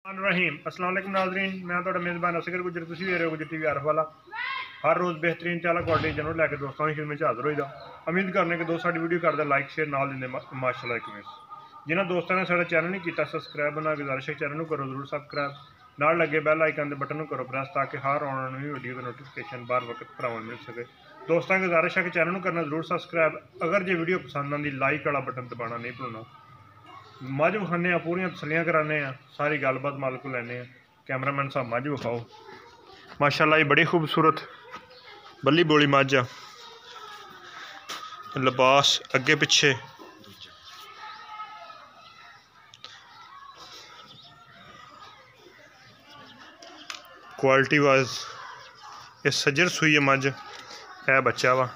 रहीम अस्सलाम वालेकुम नाज़रीन, मैं तो मेज़बान असगर गुजर तुम भी रहे हो गुजर टीवी आरफ वाला। हर रोज़ बेहतरीन चाला क्वालिटी जरूर लैके दोस्तों की खिदमत हाजिर होईदा। उम्मीद करने कि दोस्त साडी वीडियो करते लाइक शेयर नाल दिंदे माशाअल्लाह। एक जिन्होंने दोस्तों ने साडा चैनल नहीं किया सबसक्राइब बना गुजारिश है चैनल करो जरूर सबसक्राइब नाल लगे बैल आइकन के बटन करो प्रेस ताकि हर आने वाली वीडियो की नोटिफिकेशन बार वक्त भरावां मिल सके। दोस्तों की गुजारिश है कि चैनल करना जरूर सबसक्राइब। अगर जो वीडियो पसंद आती लाइक वाला बटन दबाना नहीं भूलना। मझ विखाने पूरी तसलियां कराने सारी गलबात माल को लैने। कैमरामैन साहब मझ विखाओ माशाअल्लाह। ये बड़ी खूबसूरत बल्ली बोली मझ आ। लिबास अगे पिछे क्वालिटी वाइज ये सजर सुई है मझ। है बच्चा वा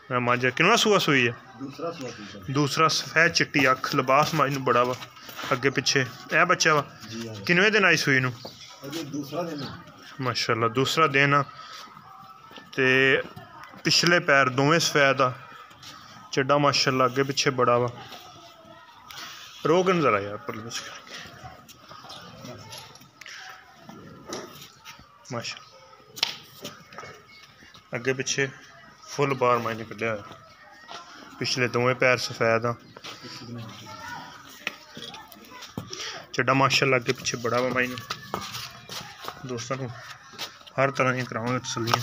मझ किनवा सूआ सुई है दूसरा सफेद चिट्टी अख लिबास मझ नूं बड़ा वा अगे पिछे। है बच्चा वा किनवे दिन आई सुई नूं माशाअल्लाह दूसरा दिन आ। ते पिछले पैर दोवें सफेद आ चड्डा माशाअल्लाह अगे पिछे बड़ा वा। रोक नजर आया पर माशाअल्लाह अगे पिछे फुल बार मायने कढ़िया। पिछले दोवें पैर सफेद आ चड्डा माशाअल्लाह अगे पिछे बड़ा वा मायने। दोस्तों को हर तरह की कराऊंगे तसलियाँ।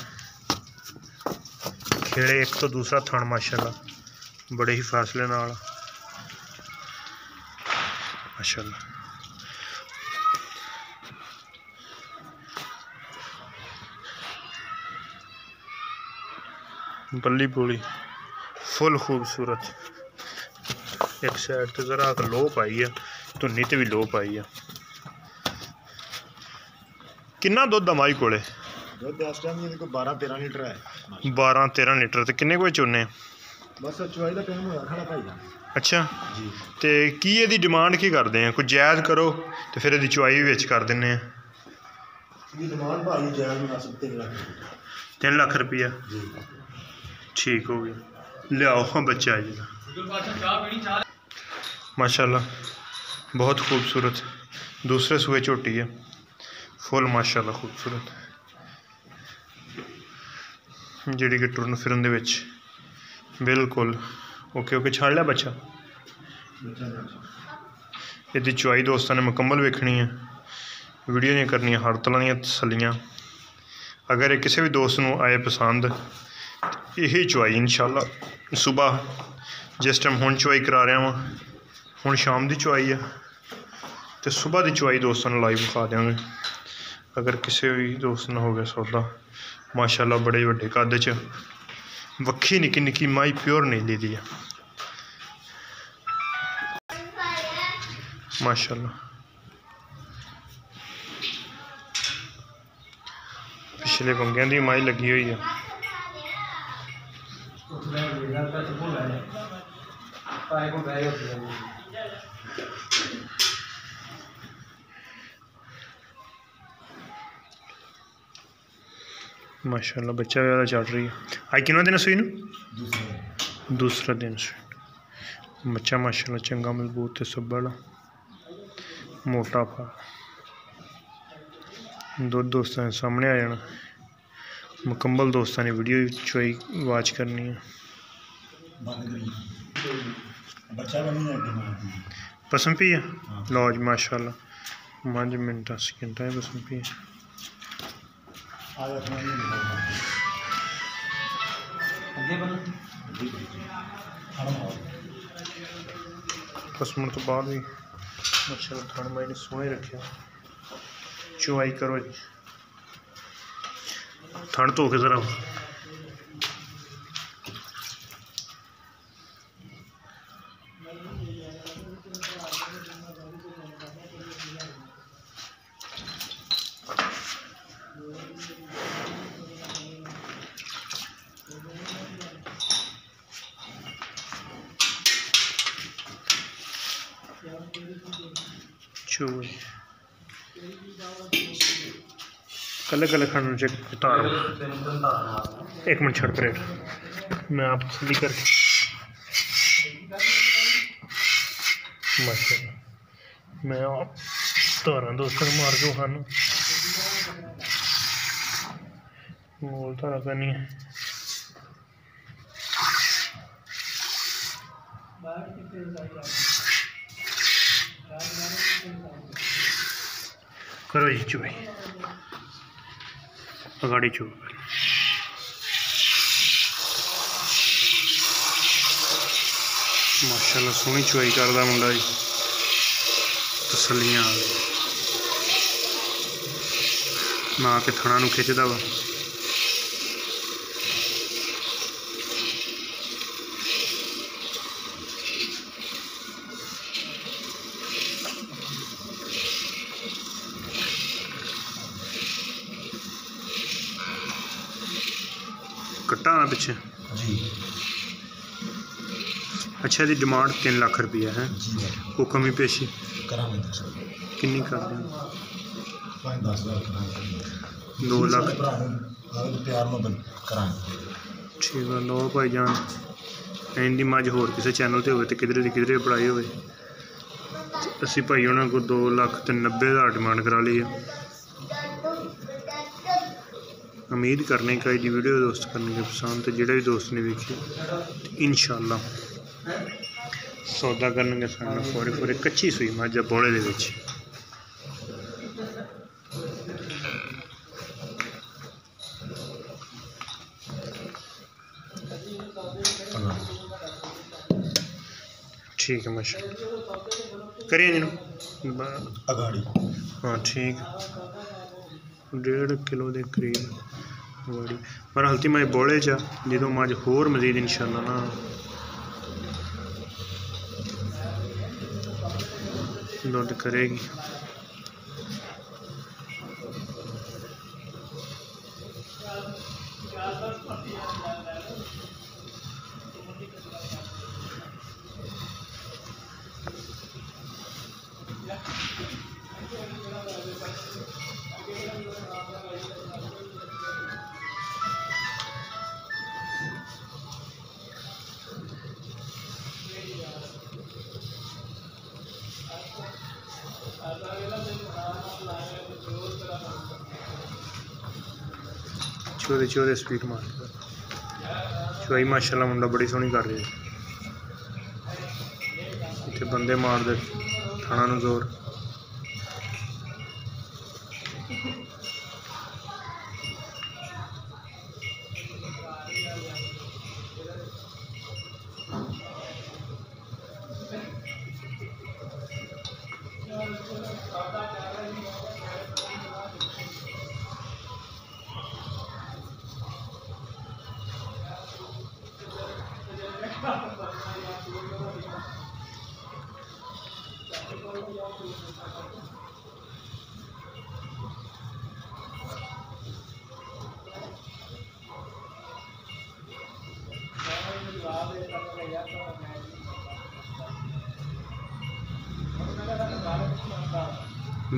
खेड़े एक तो दूसरा थण माशाअल्लाह बड़े ही फासले नाल माशाअल्लाह। बल्ली बोली फुल खूबसूरत। एक साइड तो जरा लो पाई है धुन्नी तो भी लो पाई है। किन्ना दुध माई कोले 12-13 लीटर है। 12-13 लीटर तो किन्ने कोई चुने बस चुवाई का टाइम होया खड़ा भाई। अच्छा जी तो की ये डिमांड की करते हैं? कुछ जायज़ करो तो फिर ये चुवाई भी विच कर दें। डिमांड भाई जायज़ मुनासिब 3 लाख रुपया ठीक हो गया। लियाओ हाँ बच्चा है जी माशाअल्लाह बहुत खूबसूरत। दूसरे सूए झोटी है फुल माशाअल्लाह खूबसूरत जी कि टुरन फिरन दे विच बिल्कुल ओके ओके। छाड़ लिया बच्चा। यदि चुवाई दोस्तों ने मुकम्मल वेखनी है वीडियो नहीं करनी हर तरह दी तसलियाँ। अगर ये किसी भी दोस्त को आए पसंद यही चुवाई इंशाअल्लाह सुबह जिस टाइम हुण चुवाई करा रहा वहाँ हुण शाम की चुवाई है तो सुबह की चुवाई दोस्तों ने लाइव विखा देंगे। अगर किसी भी दोस्त ने हो गया सौदा माशाअल्लाह बड़े वड्डे कद च वक्खी निक्की निक्की माई प्योर नीली दी है माशाअल्लाह। पिछले पंगियां दी माई लगी हुई है। माशाअल्लाह बच्चा ज़्यादा चढ़ रही है। आज कितना दिन सुई नूं? दूसरा दिन सुई। बच्चा माशाअल्लाह चंगा मजबूत है सबल मोटा फा दुध दोस्तों के सामने आ जाना। मुकम्मल दोस्तों ने वीडियो चुवाई वाच करनी है। पसंद पी है लो जी माशाअल्लाह 5 मिनट सेकंड है पसंद पी है। कसम तो बाद भी माशाअल्लाह थान माई ने सोहने रखा। चुवाई करो जी थान धो के जरा चुवाई कल कल खाने चेक उतारो। 1 मिनट छड़ परेड मैं आप तसली करके माशाअल्लाह मैं धारा दोस्तों मार के खान मोल धारा करनी है। करो जी चुवाई अगाड़ी चो माशाल्लाह सोहनी चुवाई करदा मुंडा जी तसलियां ना के थणा नूं खिचदा वा। कट्टा ना पिछे जी। अच्छा जी डिमांड 3 लाख रुपया है जी वो कमी पेशी करांगे किन्नी कर दें 5-10 हज़ार 2 लाख प्यार में करांगे। ठीक है लो भाई जान इनकी मझ होर किसी चैनल पर हो किधरे की किधरे पढ़ाई हो असी भाई उन्होंने को 2,90,000 डिमांड करा ली है। उम्मीद करने का जी वीडियो दोस्त करने के पसंद तो जोड़े भी दोस्त ने वेखी इंशाअल्लाह सौदा करने सामने पूरे पूरे कच्ची सुई मझ बोले दे विच ठीक है माशा करिए जी अगाड़ी हाँ ठीक 1.5 किलो के करीब बड़ी पर हल्ती मैं बोले चा जो मज होर मजीद इंशाअल्लाह ना दुध करेगी। चौदह चौदह स्पीड मार चुवाई माशाल्लाह मुंडा बड़ी सोहनी कर रही है इतने बंदे मार दे थाना नूं जोर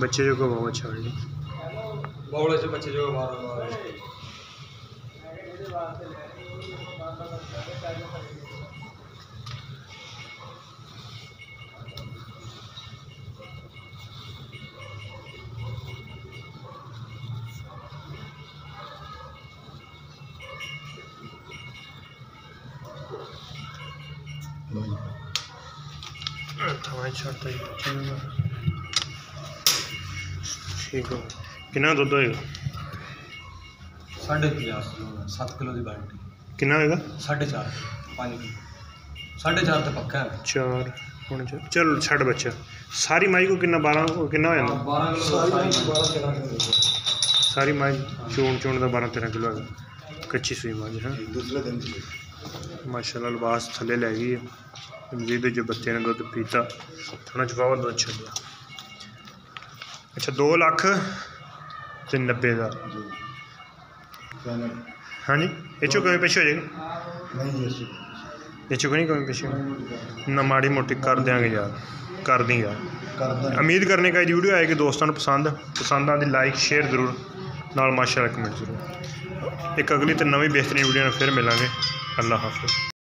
बच्चे जो को बहुत अच्छा है बौड़े से बच्चे जो ठीक है कितना दुध होएगा 50 किलो 7 किलो की बाल्टी कितना होएगा 4.5 5 किलो 4.5 तो पक्का है 4 चल छड़ बच्चा सारी माई को कितना 12 कितना हो जाता 12 किलो सारी माई चोण चोण का 12-13 किलो है कच्ची सुई माज है दूसरे दिन माशाल्लाह लिबास थले लै गई है मजीद जो बच्चे ने दुध पीता थोड़ा चुकावा दुध छड़िया। अच्छा 2,90,000 हाँ जी ये चो कमी पेश हो जाएगा ये चो नहीं कमी पेश ना माड़ी मोटी कर देंगे यार कर दी यार उम्मीद करने का वीडियो आएगी दोस्तों को पसंद आती लाइक शेयर जरूर नाल माशाल्लाह कमेंट जरूर एक अगली तो नवी बेहतरीन वीडियो में फिर मिलेंगे अल्लाह हाफिज़।